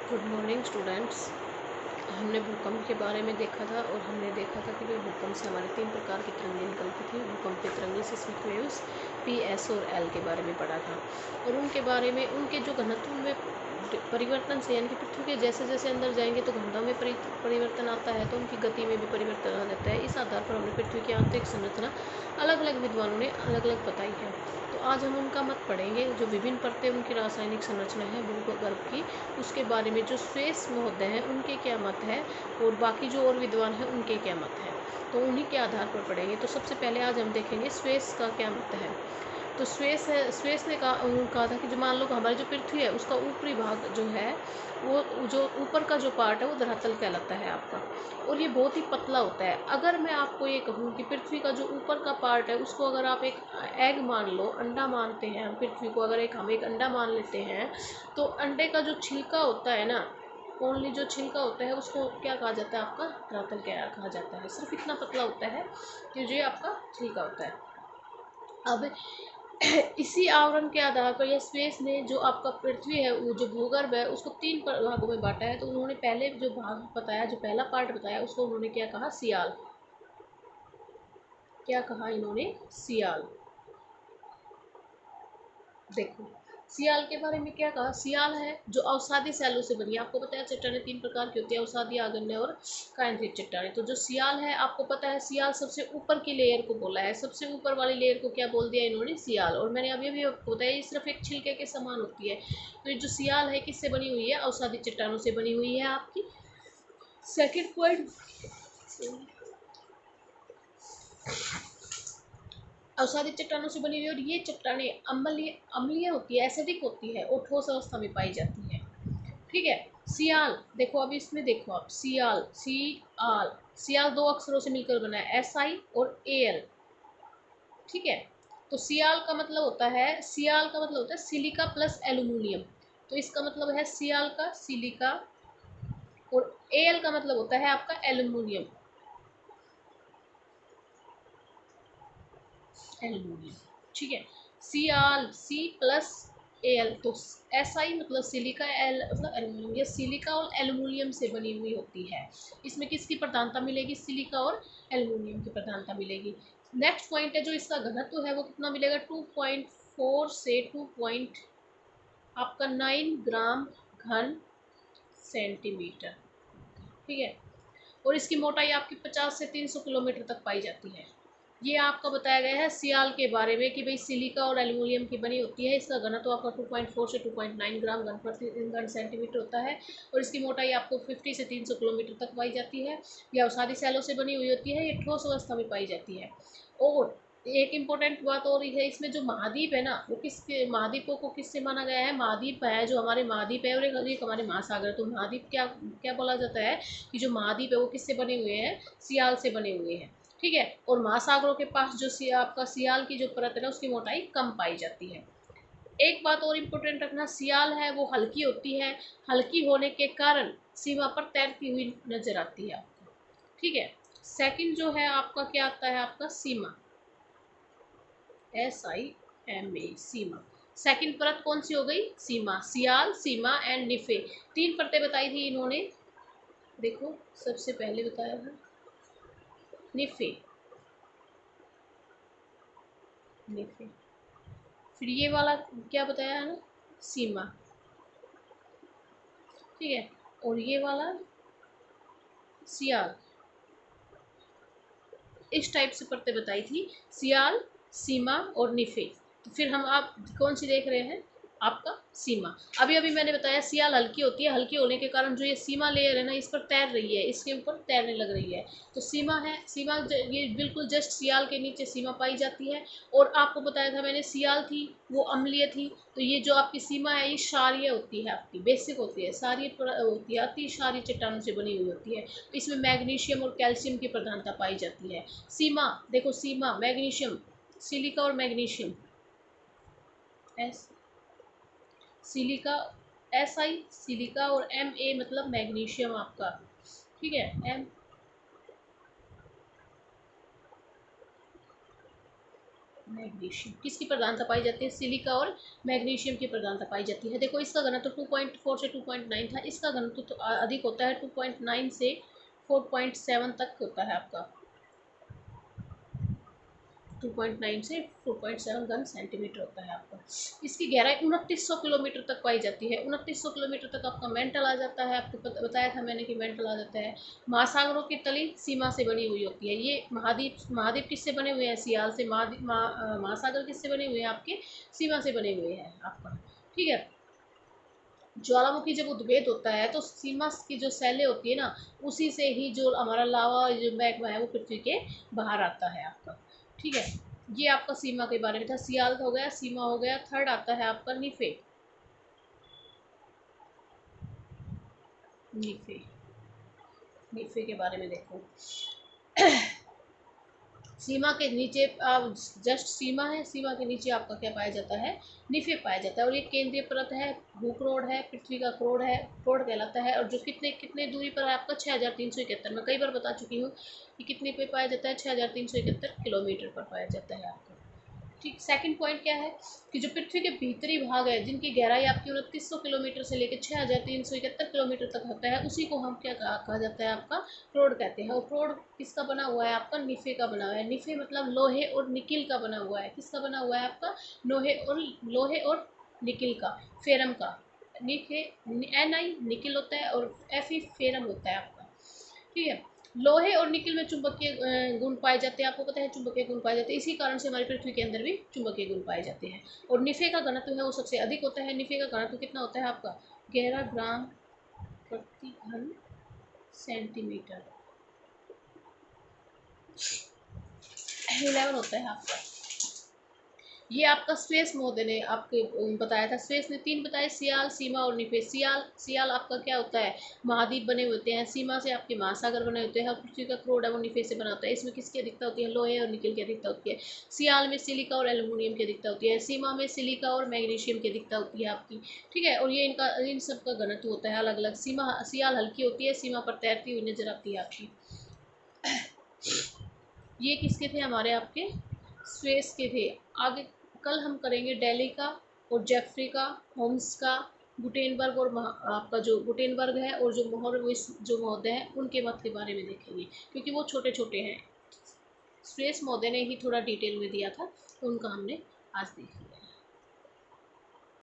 Good morning students. हमने भूकंप के बारे में देखा था और हमने देखा था कि भूकंप से हमारे 3 प्रकार की तरंगें निकलती थी। भूकंपीय तरंगें, सिस्मिक वेव्स, पी, एस और एल के बारे में पढ़ा था और उनके बारे में उनके जो घनत्व में परिवर्तन से, यानी कि पृथ्वी के जैसे जैसे अंदर जाएंगे तो घनत्व में परिवर्तन आता है, तो उनकी गति में भी परिवर्तन आ जाता है। इस आधार पर हमने पृथ्वी की आंतरिक संरचना अलग अलग विद्वानों ने अलग अलग बताई है। तो आज हम उनका मत पढ़ेंगे, जो विभिन्न परतें उनकी रासायनिक संरचना है भूगर्भ की, उसके बारे में जो स्वेस महोदय हैं उनके क्या मत है और बाकी जो और विद्वान हैं उनके क्या मत है, तो उन्हीं के आधार पर पढ़ेंगे। तो सबसे पहले आज हम देखेंगे स्वेस का क्या मत है। तो स्वेस ने कहा था कि जो मान लो हमारी जो पृथ्वी है उसका ऊपरी भाग जो है, वो जो ऊपर का जो पार्ट है वो धरातल कहलाता है आपका, और ये बहुत ही पतला होता है। अगर मैं आपको ये कहूँ कि पृथ्वी का जो ऊपर का पार्ट है उसको अगर आप एक एग मान लो, अंडा मानते हैं हम पृथ्वी को, अगर हम एक अंडा मान लेते हैं, तो अंडे का जो छिलका होता है ना, ओनली जो छिलका होता है उसको क्या कहा जाता है, आपका धरातल क्या कहा जाता है। सिर्फ इतना पतला होता है कि जो आपका छिलका होता है। अब इसी आवरण के आधार पर यह स्पेस ने जो आपका पृथ्वी है, वो जो भूगर्भ है, उसको 3 भागों में बांटा है। तो उन्होंने पहले जो भाग बताया, जो पहला पार्ट बताया, उसको उन्होंने क्या कहा, सियाल। क्या कहा इन्होंने, सियाल। देखो सियाल के बारे में क्या कहा, सियाल है जो अवसादी सैलों से बनी है। आपको पता है चट्टानें 3 प्रकार की होती है, अवसादी, आग्नेय और कायांतरित चट्टानें। तो जो सियाल है, आपको पता है सियाल सबसे ऊपर की लेयर को बोला है, सबसे ऊपर वाली लेयर को क्या बोल दिया इन्होंने, सियाल। और मैंने अभी आपको बताया ये सिर्फ एक छिलके के समान होती है। तो ये जो सियाल है किससे बनी हुई है, अवसादी चट्टानों से बनी हुई है आपकी। सेकेंड पॉइंट, अवसादी चट्टानों से बनी हुई, और ये चट्टानें अम्लीय होती है, एसिडिक होती है और ठोस अवस्था में पाई जाती है। ठीक है। सियाल देखो, अभी इसमें देखो आप, सियाल, सियाल 2 अक्षरों से मिलकर बना है, SI और AL। ठीक है। तो सियाल का मतलब होता है, सियाल का मतलब होता है सिलिका प्लस एल्यूमिनियम। तो इसका मतलब है सियाल का सिलिका, और AL का मतलब होता है आपका एल्यूमिनियम। ठीक है। सियाल C+AL, तो SI मतलब सिलिका, L मतलब एल्यूमिनियम। ये सिलिका और एल्यूमिनियम से बनी हुई होती है। इसमें किसकी प्रधानता मिलेगी, सिलिका और एल्यूमिनियम की प्रधानता मिलेगी। नेक्स्ट पॉइंट है जो इसका घनत्व है वो कितना मिलेगा, 2.4 से 2.9 ग्राम घन सेंटीमीटर। ठीक है। और इसकी मोटाई आपकी 50 से 300 किलोमीटर तक पाई जाती है। ये आपका बताया गया है सियाल के बारे में कि भाई सिलिका और एल्यूमिनियम की बनी होती है। इसका घनत्व आपका 2.4 से 2.9 ग्राम घन सेंटीमीटर होता है, और इसकी मोटाई आपको 50 से 300 किलोमीटर तक पाई जाती है। यह अवसादी सैलों से बनी हुई होती है, ये ठोस अवस्था में पाई जाती है। और एक इम्पोर्टेंट बात और है, इसमें जो महाद्वीप है ना, वो किसके, महाद्वीपों को किससे माना गया है, महाद्वीप है जो हमारे महाद्वीप है और एक हमारे महासागर। तो महाद्वीप क्या क्या बोला जाता है कि जो महाद्वीप है वो किससे बने हुए हैं, सियाल से बने हुए हैं। ठीक है। और महासागरों के पास जो आपका सियाल की जो परत है ना, उसकी मोटाई कम पाई जाती है। एक बात और इम्पोर्टेंट रखना, सियाल है वो हल्की होती है, हल्की होने के कारण सीमा पर तैरती हुई नजर आती है आपको। ठीक है। सेकंड जो है आपका क्या आता है, आपका सीमा, SIMA, सीमा। सेकंड परत कौन सी हो गई, सीमा। सियाल, सीमा एंड निफे, 3 परतें बताई थी इन्होंने। देखो सबसे पहले बताया था निफे, निफे, फिर ये वाला क्या बताया है ना, सीमा। ठीक है। और ये वाला सियाल। इस टाइप से परतें बताई थी, सियाल, सीमा और निफे। तो फिर हम आप कौन सी देख रहे हैं, आपका सीमा। अभी अभी मैंने बताया सियाल हल्की होती है, हल्की होने के कारण जो ये सीमा लेयर है ना, इस पर तैर रही है, इसके ऊपर तैरने लग रही है। तो सीमा है, सीमा ये बिल्कुल जस्ट सियाल के नीचे सीमा पाई जाती है। और आपको बताया था मैंने, सियाल थी वो अम्लीय थी, तो ये जो आपकी सीमा है ये क्षारीय होती है, आपकी बेसिक होती है, क्षारीय होती है, अति क्षारीय चट्टानों से बनी हुई होती है। तो इसमें मैग्नीशियम और कैल्शियम की प्रधानता पाई जाती है। सीमा देखो, सीमा मैग्नीशियम, सिलिका और magnesium, S silica, SI silica, और MA मतलब मैग्नीशियम आपका। ठीक है। मैग्नीशियम किसकी प्रधानता पाई जाती है? सिलिका और मैग्नीशियम की प्रधानता पाई जाती है। देखो इसका घनत्व 2.4 से 2.9 था, इसका घनत्व तो अधिक होता है, 2.9 से 4.7 तक होता है आपका, 2.9 से 4.7 घन सेंटीमीटर होता है आपका। इसकी गहराई 2900 किलोमीटर तक पाई जाती है। 2900 किलोमीटर तक आपका मेंटल आ जाता है, आपको बताया था मैंने कि मेंटल आ जाता है। महासागरों की तली सीमा से बनी हुई होती है। ये महाद्वीप महाद्वीप किससे बने हुए हैं? सियाल से। महासागर किससे बने हुए हैं? आपके सीमा से बने हुए हैं आपका, ठीक है। ज्वालामुखी जब उद्भेद होता है तो सीमा की जो सैलें होती है ना, उसी से ही जो हमारा लावा जो मैग्मा है वो पृथ्वी के बाहर आता है आपका, ठीक है। ये आपका सीमा के बारे में था। सियाल हो गया, सीमा हो गया। थर्ड आता है आपका निफे। निफे निफे के बारे में देखो। सीमा के नीचे जस्ट सीमा है, सीमा के नीचे आपका क्या पाया जाता है? निफे पाया जाता है। और ये केंद्रीय परत है, भूक्रोड है, पृथ्वी का क्रोड है, क्रोड कहलाता है। और जो कितने कितने दूरी पर है आपका? 6371। मैं कई बार बता चुकी हूँ कि कितने पे पाया जाता है? 6371 किलोमीटर पर पाया जाता है आपका, ठीक। सेकंड पॉइंट क्या है कि जो पृथ्वी के भीतरी भाग है, जिनकी गहराई आपकी 2900 किलोमीटर से लेकर 6371 किलोमीटर तक होता है, उसी को हम क्या कहा जाता है? आपका क्रोड कहते हैं। और क्रोड किसका बना हुआ है? आपका निफे का बना हुआ है। निफे मतलब लोहे और निकिल का बना हुआ है। किसका बना हुआ है? आपका लोहे और निकिल का, फेरम का। निफे Ni निकिल होता है और Fe फेरम होता है आपका, ठीक है। लोहे और निकिल में चुंबकीय गुण पाए जाते हैं, आपको पता है चुंबकीय गुण पाए जाते हैं। इसी कारण से हमारी पृथ्वी के अंदर भी चुंबकीय गुण पाए जाते हैं। और निफे का घनत्व है वो सबसे अधिक होता है। निफे का घनत्व कितना होता है आपका? 11 ग्राम प्रति घन सेंटीमीटर, 11 होता है आपका। ये आपका स्वेस महोदय ने आपके बताया था। स्वेस ने 3 बताए, सियाल, सीमा और निफे। सियाल आपका क्या होता है? महाद्वीप बने होते हैं। सीमा से आपके महासागर बने होते हैं। और पृथ्वी का क्रोड है वो निफे से बना होता है। इसमें किसकी अधिकता होती है? लोहे और निकल की अधिकता होती है। सियाल में सिलिका और एल्यूमिनियम की अधिकता होती है। सीमा में सिलिका और मैग्नीशियम की अधिकता होती है आपकी, ठीक है। और ये इन सब का घनत्व होता है अलग अलग। सियाल हल्की होती है, सीमा पर तैरती हुई नजर आती है आपकी। ये किसके थे? हमारे आपके स्वेस के थे। आगे कल हम करेंगे डेली का और जेफरी का, होम्स का, गुटेनबर्ग और आपका जो गुटेनबर्ग है और जो मोहर जो महोदय हैं उनके मत के बारे में देखेंगे, क्योंकि वो छोटे छोटे हैं। स्वेस महोदय ने ही थोड़ा डिटेल में दिया था, तो उनका हमने आज देख लिया।